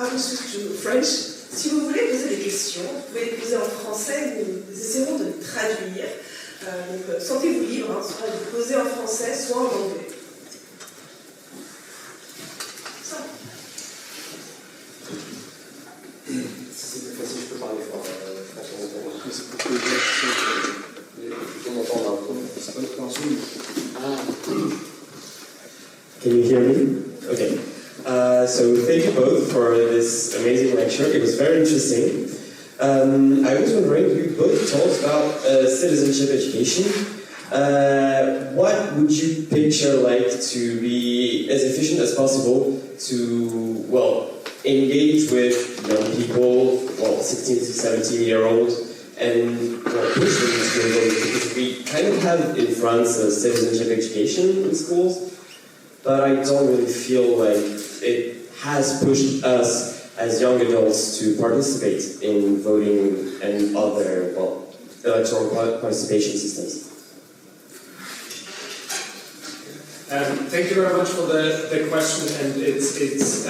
I'm switch to French. Si vous voulez poser des questions, vous pouvez les poser en français, nous essaierons de les traduire. Donc, sentez-vous libre, hein, soit de les poser en français, soit en anglais. Ça. Si c'est plus facile, je peux parler fort. C'est pour que les gens m'entendent un peu. C'est pas compréhension. Can you hear me? Okay. So thank you both for this amazing lecture. It was very interesting. I was wondering, you both told about citizenship education. What would you picture like to be as efficient as possible to, well, engage with young people, well, 16 to 17-year-olds, and push them to vote? Because we kind of have in France a citizenship education in schools, but I don't really feel like it has pushed us as young adults to participate in voting and other, well, electoral participation systems. Thank you very much for the question, and it's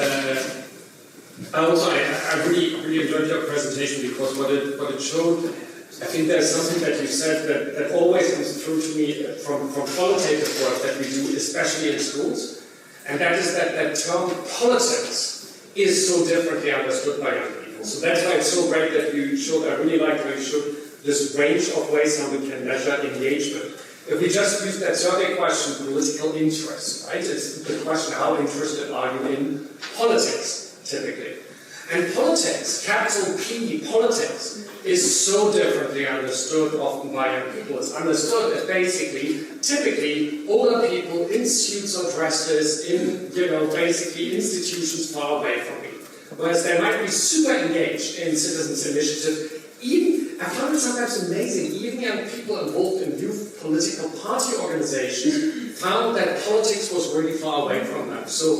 also I really enjoyed your presentation because what it showed, I think there's something that you said that always comes through to me from qualitative work that we do, especially in schools, and that is that term politics is so differently understood by young people. So that's why it's so great that you showed, I really like how you showed this range of ways how we can measure engagement. If we just use that survey question, political interest, right? It's the question, how interested are you in politics, typically? And politics, capital P, politics, is so differently understood often by young people. It's understood as basically, typically, older people in suits or dresses, in, basically institutions far away from me. Whereas they might be super engaged in citizens' initiative. Even, I found it sometimes amazing, even young people involved in youth political party organizations found that politics was really far away from them. So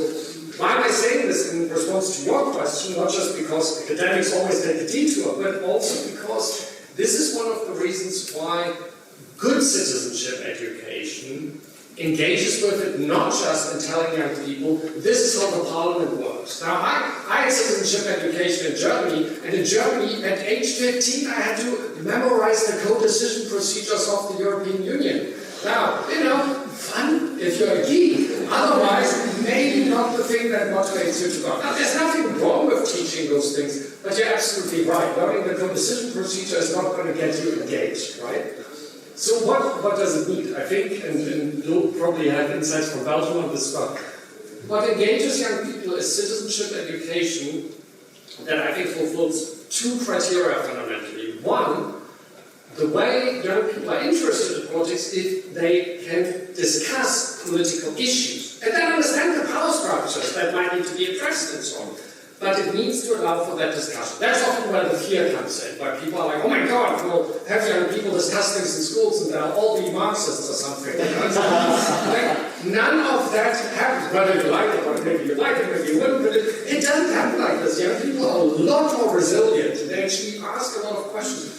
why am I saying this in response to your question? Not just because academics always take a detour, but also because this is one of the reasons why good citizenship education engages with it, not just in telling young people, this is how the parliament works. Now, I had citizenship education in Germany, and in Germany, at age 15, I had to memorize the co-decision procedures of the European Union. Now, fun if you're a geek. Otherwise, maybe not the thing that motivates you to go. Now, there's nothing wrong with teaching those things, but you're absolutely right. Learning the co-decision procedure is not going to get you engaged, right? So what does it mean? I think, and you'll probably have insights from Belgium on this stuff. What engages young people is citizenship education that I think fulfills two criteria fundamentally. One, the way young people are interested in politics if they can discuss political issues and then understand the power structures that might need to be addressed and so on. But it needs to allow for that discussion. That's often where the fear comes in, where people are like, oh my God, we'll have young people discuss things in schools and they'll all be Marxists or something. Like, none of that happens, whether you like it or maybe you like it, maybe you wouldn't, but it doesn't happen like this. Young people are a lot more resilient. They actually ask a lot of questions.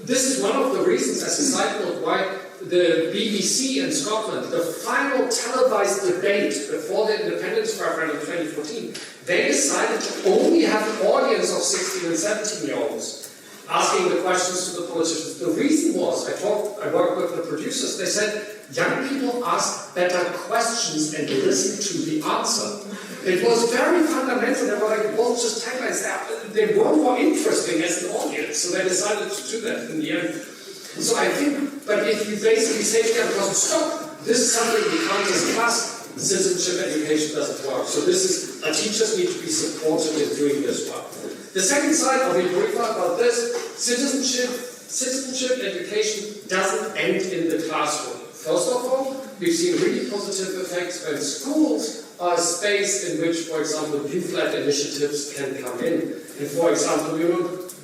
This is one of the reasons, as a side note, why the BBC in Scotland, the final televised debate before the independence referendum in 2014, they decided to only have an audience of 16 and 17-year-olds asking the questions to the politicians. The reason was, I worked with the producers, they said, young people ask better questions and listen to the answer. It was very fundamental. They were like, it wasn't just taglines. They were more interesting as an audience, so they decided to do that in the end. So I think, but if you basically say to them, stop, this is something we can't discuss, citizenship education doesn't work. So this is, teachers need to be supported in doing this work. The second side, I'll be briefer about this, citizenship education doesn't end in the classroom. First of all, we've seen really positive effects when schools are a space in which, for example, youth-led initiatives can come in. And for example,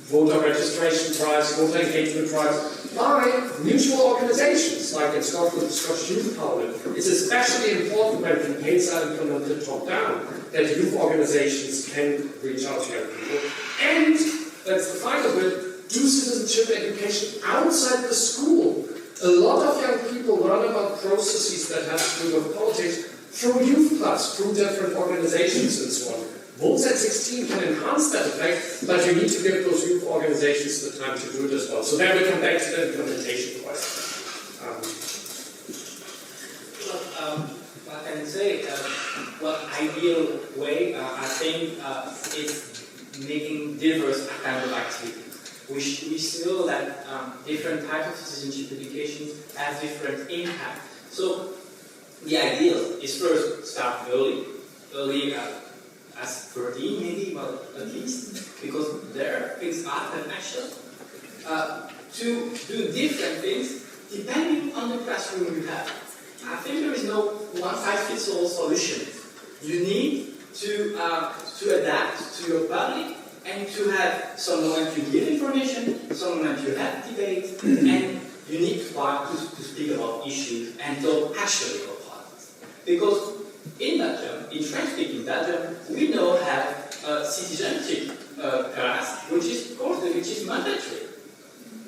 voter registration drives, voter engagement drives, by mutual organizations, like in Scotland, the Scottish Youth Parliament. It's especially important when campaigns are implemented top-down, that youth organizations can reach out to young people. And, that's the final bit, do citizenship education outside the school. A lot of young people learn about processes that have to do with politics through youth clubs, through different organizations and so on. Votes at 16 can enhance that effect, but you need to give those youth organizations the time to do it as well. So then we come back to the implementation question. What I can say, ideal way, I think is making diverse kind of activities. We saw that different types of citizenship education have different impact. So the ideal is first start early as 13 maybe, but at least, because there things are potential to do different things depending on the classroom you have. I think there is no one-size-fits-all solution. You need to adapt to your public and to have some moment to give information, some moment to have debate, and you need to speak about issues and talk actually about politics. Because in Belgium, in French-speaking Belgium, we now have a citizenship class, which is mandatory.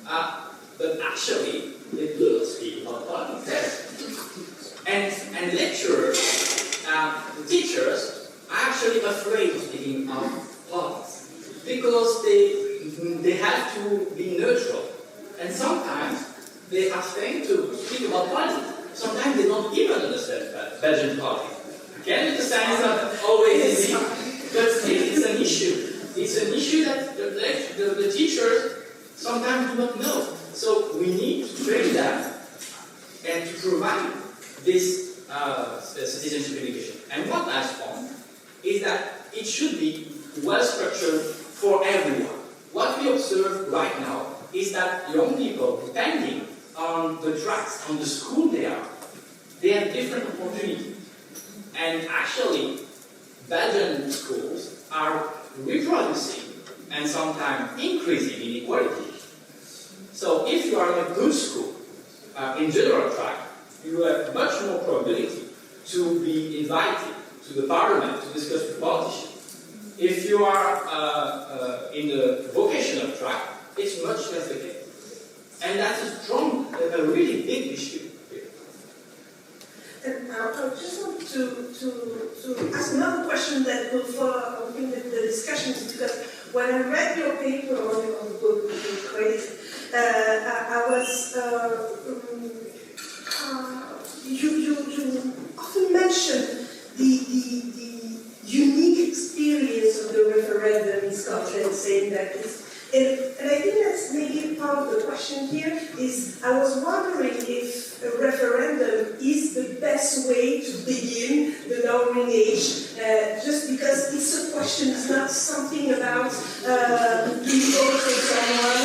But actually, they do not speak about politics. And lecturers, the teachers, are actually afraid of speaking about politics because they have to be neutral. And sometimes they are trained to speak about politics. Sometimes they don't even understand Belgian politics. Again, understand is not always easy, but still it's an issue. It's an issue that the teachers sometimes do not know. So we need to train them and to provide this citizenship education. And one last point is that it should be well structured for everyone. What we observe right now is that young people, depending on the tracks, on the school they have different opportunities. And actually, Belgian schools are reproducing and sometimes increasing inequality. So if you are in a good school, in general track, you have much more probability to be invited to the parliament to discuss with politicians. If you are in the vocational track, it's much less the case. And that's a really big issue. And I just want to ask another question that will follow up on the discussions, because when I read your paper on the book, I was you often mention the unique experience of the referendum in Scotland, saying that and I think that's maybe part of the question here is, I was wondering if a referendum is the best way to begin the lowering age, just because it's a question, it's not something about do you vote for someone,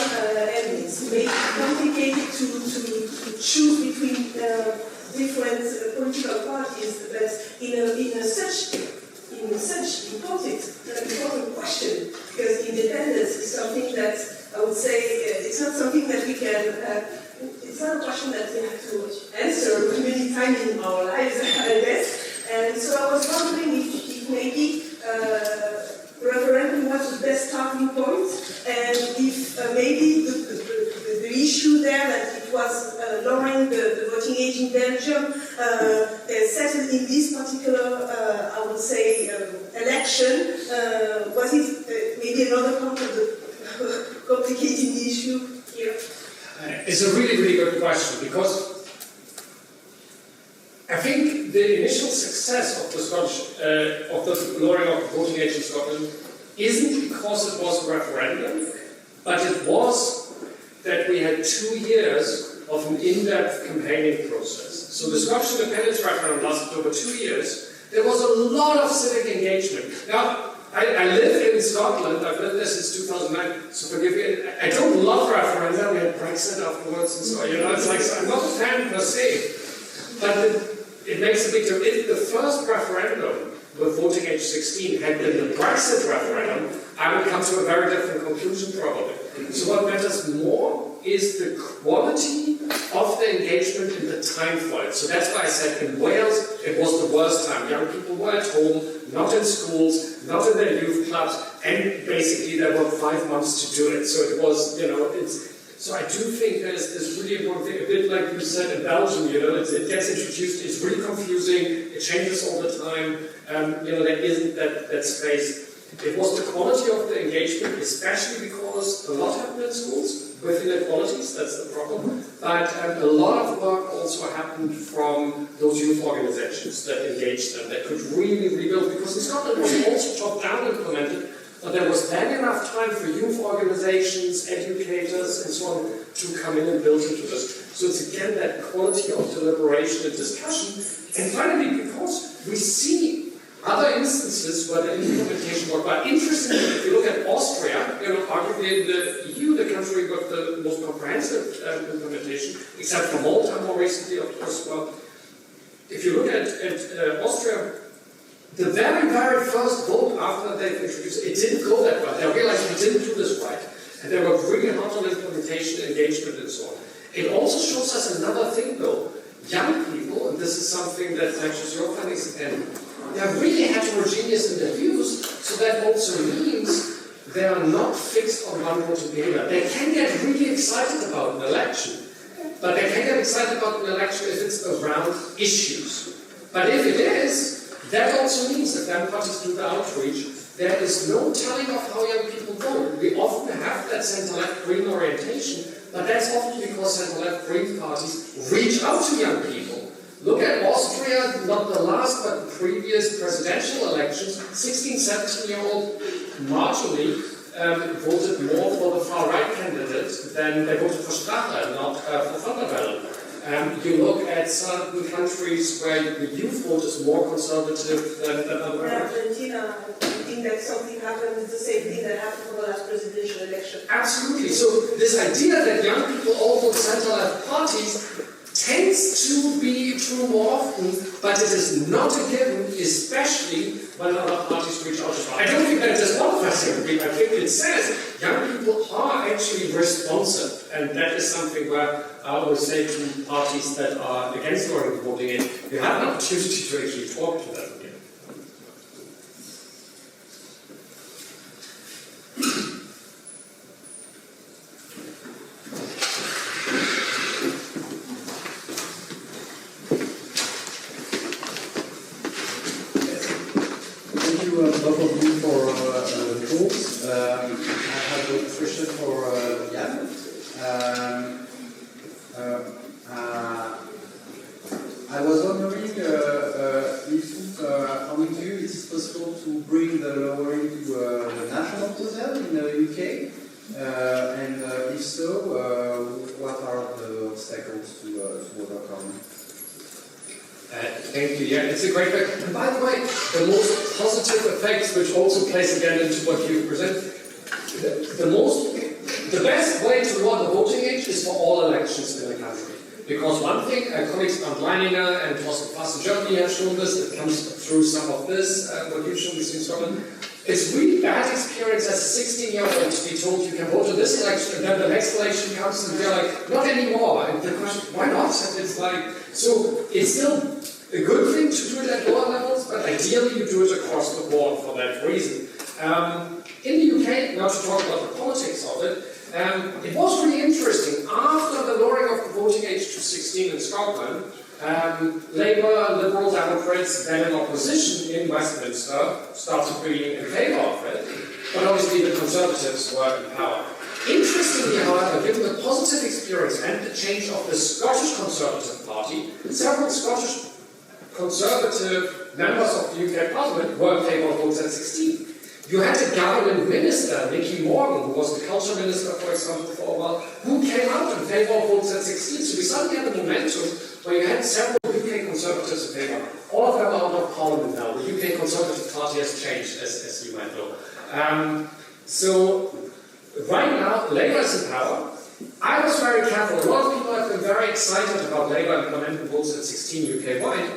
and it's maybe complicated to choose between different political parties, but in such important question, because independence is something that I would say it's not something that we can. It's not a question that we have to answer many times in our lives, I guess. And so I was wondering if maybe referendum was the best starting point, and if maybe the issue there that it was lowering the voting age in Belgium settled in this particular, I would say, election, was it maybe another part of the complicating issue here? It's a really, really good question, because I think the initial success of the Scottish, of the lowering of the voting age in Scotland isn't because it was a referendum, but it was that we had 2 years of an in-depth campaigning process. So the Scottish independence referendum lasted over 2 years. There was a lot of civic engagement. Now, I live in Scotland, I've lived there since 2009, so forgive me, I don't love referenda, we had Brexit afterwards, and so, it's like, so I'm not a fan per se, but it makes a big difference. If the first referendum with voting age 16 had been the Brexit referendum, I would come to a very different conclusion probably. So what matters more is the quality of the engagement in the time for it. So that's why I said in Wales, it was the worst time. Young people were at home, not in schools, not in their youth clubs, and basically there were 5 months to do it. So it was, so I do think there's this really important thing, a bit like you said in Belgium, it gets introduced, it's really confusing, it changes all the time, there isn't that space. It was the quality of the engagement, especially because a lot happened in schools with inequalities, that's the problem. But a lot of work also happened from those youth organizations that engaged them, that could really rebuild, because in Scotland it was also top-down implemented, but there was then enough time for youth organizations, educators, and so on to come in and build into this. So it's again that quality of deliberation and discussion. And finally, because we see other instances where the implementation worked, but interestingly, if you look at Austria, arguably in the EU, the country with the most comprehensive implementation, except for Malta more recently, of course. Well, if you look at Austria, the very, very first vote after they introduced it, didn't go that well. They realized we didn't do this right, and they were really hard on implementation, engagement, and so on. It also shows us another thing, though. Young people, and this is something that matches your findings again, they're really heterogeneous in their views, so that also means they are not fixed on one voting behavior. They can get really excited about an election, but they can get excited about an election if it's around issues. But if it is, that also means that when parties do the outreach, there is no telling of how young people vote. We often have that centre-left green orientation, but that's often because centre-left green parties reach out to young people. Look at Austria, not the last but the previous presidential elections. 16, 17-year-old marginally voted more for the far-right candidate than they voted for Strache, not for Van der Bellen. You look at certain countries where the youth vote is more conservative than other countries. In Argentina, I think that something happened, it's the same thing that happened for the last presidential election. Absolutely. So this idea that young people all vote centre-left parties tends to be true more often, but it is not a given, especially when other parties reach out as well. I don't think that it is one question. I think it says young people are actually responsive, and that is something where I always say to parties that are against lowering the voting age, you have an opportunity to actually talk to them. Both of you for the talks. I have a question for Jan. I was wondering if, according to you, it is possible to bring the lowering to the national level in the UK, and if so, what are the obstacles to overcome? Thank you. Yeah, it's a great question. And by the way, the most positive effects, which also plays again into what you present, the best way to lower the voting age is for all elections in the country. Because one thing, colleagues Bernd Leininger and Thorsten Fass in Germany have shown this, it comes through some of this, what you've shown this in Scotland. It's really bad experience as a 16-year-old to be told you can vote in this election, and then the next election comes and they're like, not anymore. And the question, why not? And it's like, so it's still a good thing to do it at lower levels, but ideally you do it across the board for that reason. In the UK, now to talk about the politics of it, it was really interesting. After the lowering of the voting age to 16 in Scotland, Labour, Liberal Democrats, then in opposition in Westminster, started being in favour of it, but obviously the Conservatives were in power. Interestingly, however, given the positive experience and the change of the Scottish Conservative Party, several Scottish Conservative members of the UK Parliament were in favour of votes at 16. You had a government minister, Nicky Morgan, who was the culture minister, for example, for a while, who came out in favour of votes at 16. So we suddenly had a momentum where you had several UK Conservatives in favour. All of them are out of Parliament now. The UK Conservative Party has changed, as you might know. So right now, Labour is in power. I was very careful. A lot of people have been very excited about Labour implementing votes at 16 UK-wide.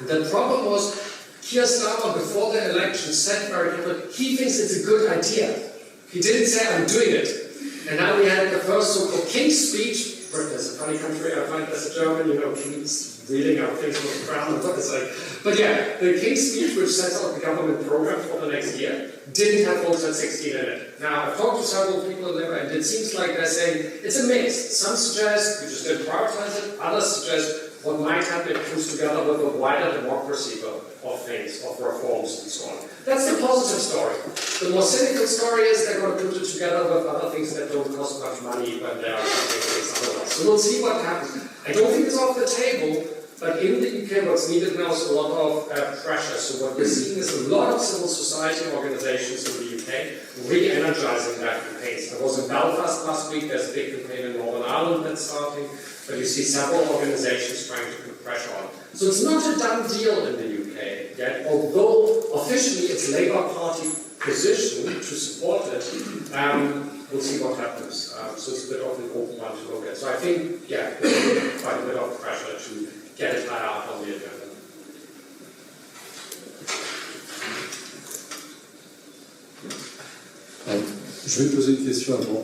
The problem was, Keir Starmer, before the election, said very clearly, he thinks it's a good idea. He didn't say, I'm doing it. And now we had the first so-called King's speech. Britain is a funny country, I find, as a German, King's reading out things with the crown and what it's like. But yeah, the King's speech, which sets out the government program for the next year, didn't have votes at 16 in it. Now, I've talked to several people in Labour, and it seems like they're saying, it's a mix. Some suggest we just didn't prioritize it, others suggest what might happen if it comes together with a wider democracy of things, of reforms and so on. That's the positive story. The more cynical story is they're going to put it together with other things that don't cost much money, but they are things otherwise. So we'll see what happens. I don't think it's off the table, but in the UK what's needed now is a lot of pressure. So what we're seeing is a lot of civil society organizations in the UK re-energizing that campaign. I was in Belfast last week, there's a big campaign in Northern Ireland that's starting, but you see several organizations trying to put pressure on. So it's not a done deal in the UK yet, although officially it's Labour Party position to support it. We'll see what happens. So it's a bit of an open one to look at. So I think, yeah, there's quite a bit of pressure to get it higher up on the agenda. Je vais poser une question avant.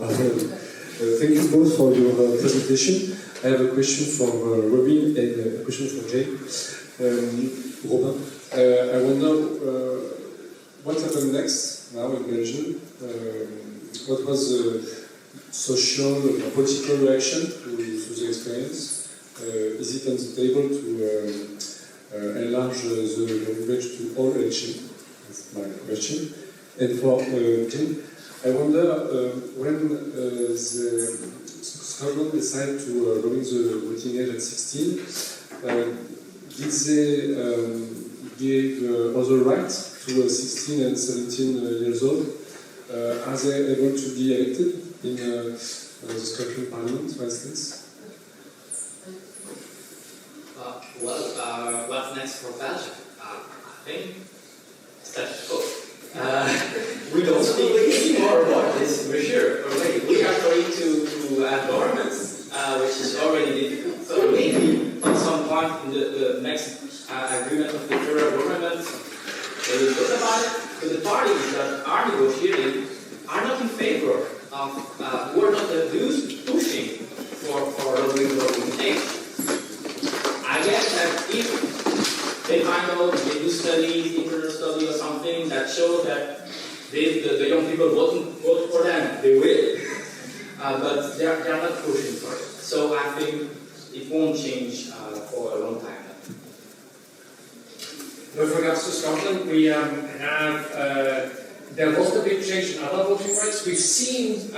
Thank you both for your presentation. I have a question for Robin and a question for Jay. Robin, I wonder what happened next now in Belgium. What was the social or political reaction to the experience? Is it on the table to enlarge the language to all election? That's my question. And for Jay, I wonder when the Scotland decided to lower the voting age at 16, did they give other rights to 16 and 17 years old? Are they able to be elected in the Scotland Parliament, for instance? What's next for Belgium? I think status quo. We don't speak anymore about this for sure. We are going to governments, which is already difficult. So maybe at some point in the next agreement of the federal government, they will talk about it. But the parties that are negotiating are not in favor of, who are not pushing for lowering the voting age. I guess that if they find out, they do studies, internal study or something that shows that the young people vote for them, they will. But they are not pushing for it. So I think it won't change for a long time. With regards to Scotland, we have, there was a big change in other voting rights. We've seen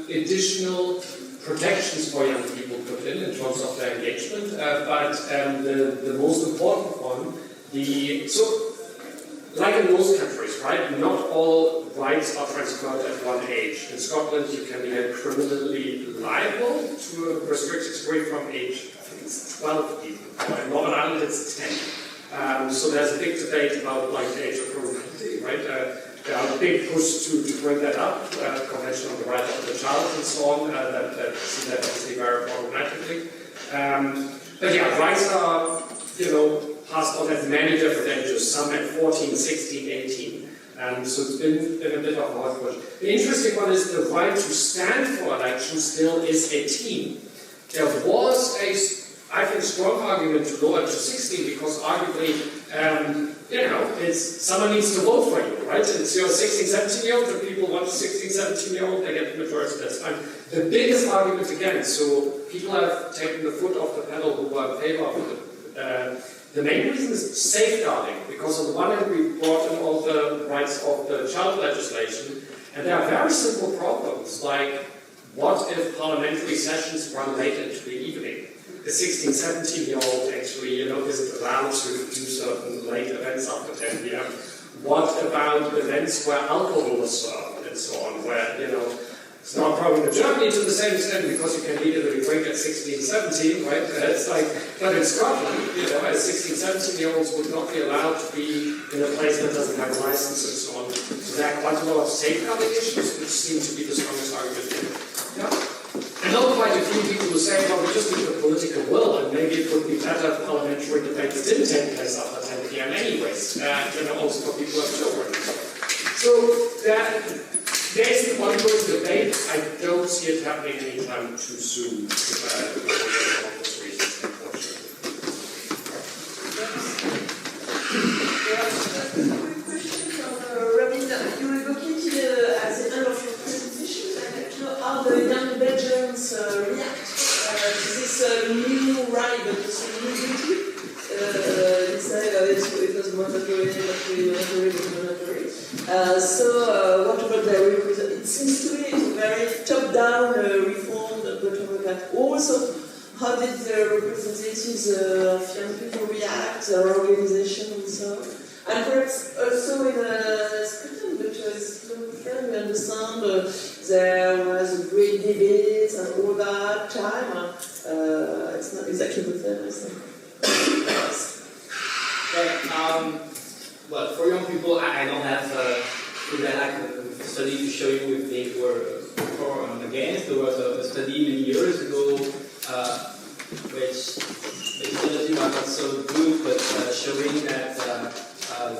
additional protections for young people put in terms of their engagement, but the most important one, like in most countries, right, not all rights are transferred at one age. In Scotland, you can be held criminally liable to restricted degree from age, I think it's 12 even. In Northern Ireland, it's 10. So there's a big debate about like age of criminality, right? There are a big push to bring that up, Convention on the Right of the Child and so on, that see that obviously very problematically. But yeah, rights are, passed on at many different ages, some at 14, 16, 18. So it's been a bit of a hard push. The interesting one is the right to stand for election still is a team. There was I think, strong argument to lower to 16 because arguably, it's someone needs to vote for you, right? It's your 16, 17-year-old, if people want a 16, 17-year-old, they get the majority, that's fine. The biggest argument again, so people have taken the foot off the pedal who are in favor of it. The main reason is safeguarding, because on the one hand we brought in all the rights of the child legislation, and there are very simple problems, like what if parliamentary sessions run late into the evening? The 16, 17-year-old actually, isn't allowed to do certain late events after 10 p.m. What about events where alcohol is served and so on, where, it's not a problem in Germany to the same extent because you can legally drink at 16, 17, right? It's like, but in Scotland, as 16, 17-year-olds would not be allowed to be in a place that doesn't have a license and so on. So there are quite a lot of safeguarding issues, which seem to be the strongest argument here. Yeah. I know quite a few people who say, well, we just need the political will, and maybe it would be better if parliamentary debates didn't take place after 10 p.m. anyways, also for people who have children. So there is an ongoing debate. I don't see it happening anytime too soon for obvious reasons, unfortunately. Question from Robin. You advocated at the end of your presentation how the young Belgians react to this new right, but this new duty. They say it was mandatory, but mandatory. What about their representation? It seems to me it's a very top-down reform, but look at also how did the representatives of young people react, their organization and so on. And perhaps also in Scotland, which was we understand there was a great debate and all that time. It's not exactly the same, I think. Well, for young people, I don't have a study to show you if they were for and against. There was a study many years ago which methodology was not so good, but showing that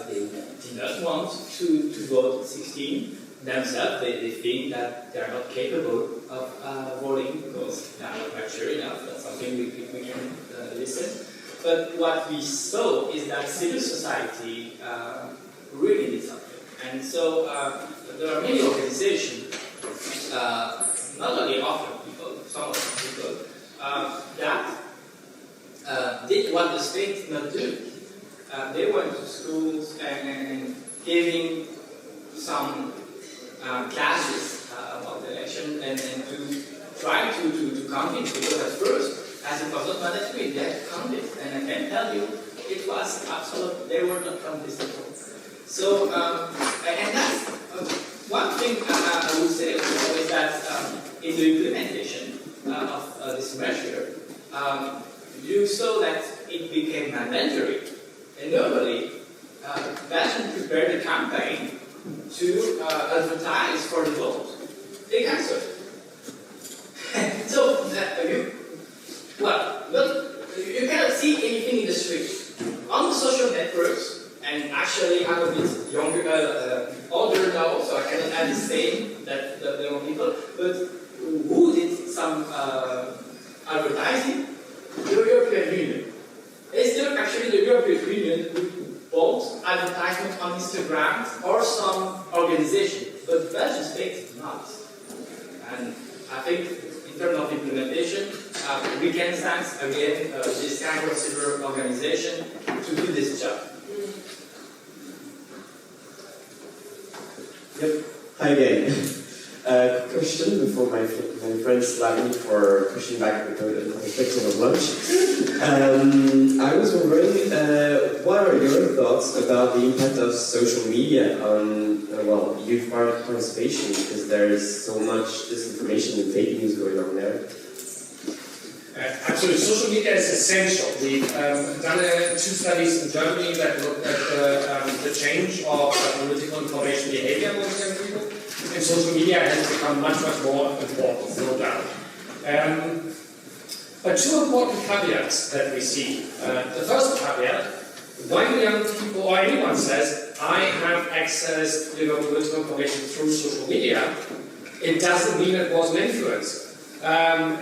they did not want to vote at 16 themselves. They think that they are not capable of voting because they are not mature enough. That's something we can listen. But what we saw is that civil society really did something. And so there are many organizations, not only often people, some of them people, that did what the state did not do. They went to schools and giving some classes about the election and to try to convince people at first. As it was not mandatory, they had to convince, and I can tell you, it was absolute. They were not convinced at all. So, and that's one thing I would say also is that in the implementation of this measure, you saw that it became mandatory. And normally, Belgians prepare the campaign to advertise for the vote. They cancel it. So, you cannot see anything in the street. On the social networks, and actually I'm a bit younger, older now, so I cannot add the same that the young people, but who did some advertising? The European Union. It's still actually the European Union who bought advertisement on Instagram or some organization, but the Belgian state did not. And I think in terms of implementation, we can thank again this kind of civil organization to do this job. Yep. Hi again. Question before my friends slap me for pushing back the code and perspective of lunch. I was wondering, what are your thoughts about the impact of social media on youth participation? Because there is so much disinformation and fake news going on there. Absolutely, social media is essential. We've done 2 studies in Germany that looked at the change of political information behavior among young people, and social media has become much more important, no doubt. But 2 important caveats that we see. The first caveat, when young people or anyone says, I have access to political information through social media, it doesn't mean it was an influencer.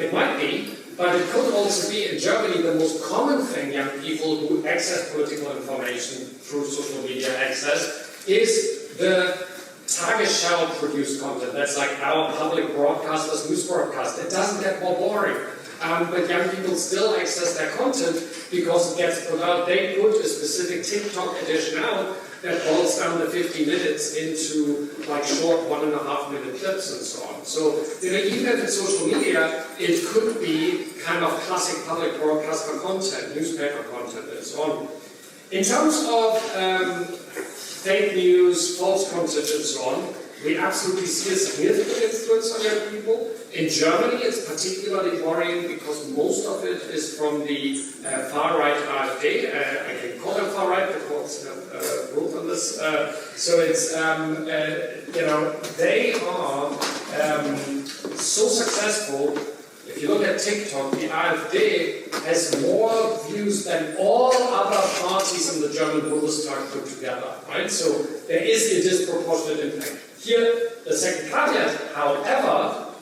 It might be, but it could also be in Germany the most common thing young people who access political information through social media access is the Tagesschau produced content. That's like our public broadcasters, news broadcast. It doesn't get more boring. But young people still access their content because it gets put out. They put a specific TikTok edition out that boils down the 50 minutes into like short 1.5 minute clips and so on. So even if it's social media, it could be kind of classic public broadcaster content, newspaper content and so on. In terms of fake news, false content and so on, we absolutely see a significant influence on young people. In Germany, it's particularly worrying because most of it is from the far-right AfD. I can call them far-right because ruled on this. So it's, they are so successful. If you look at TikTok, the AfD has more views than all other parties in the German Bundestag put together, right? So there is a disproportionate impact. Here, the second caveat, however,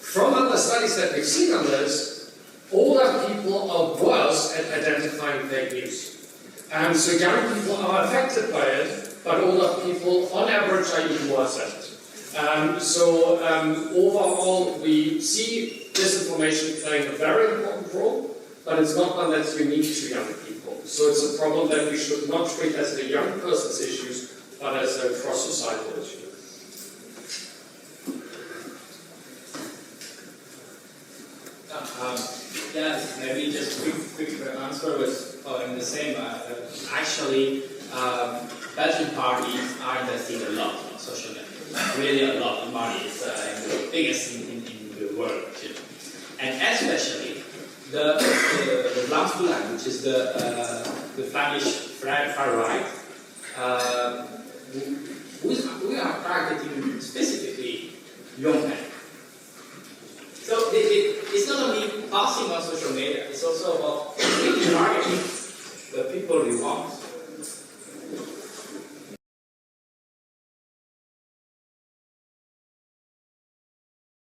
from other studies that we've seen on this, older people are worse at identifying fake news. So young people are affected by it, but older people, on average, are even worse at it. Overall, we see disinformation playing a very important role, but it's not one that's unique to young people. So it's a problem that we should not treat as the young person's issues, but as a cross-societal issue. Yeah, maybe just quick answer was following the same. Actually, Belgian parties are investing a lot in social networks, really a lot of money. It's the biggest in the world. And especially the Vlaamsbelang, which is the Flemish far right, we are targeting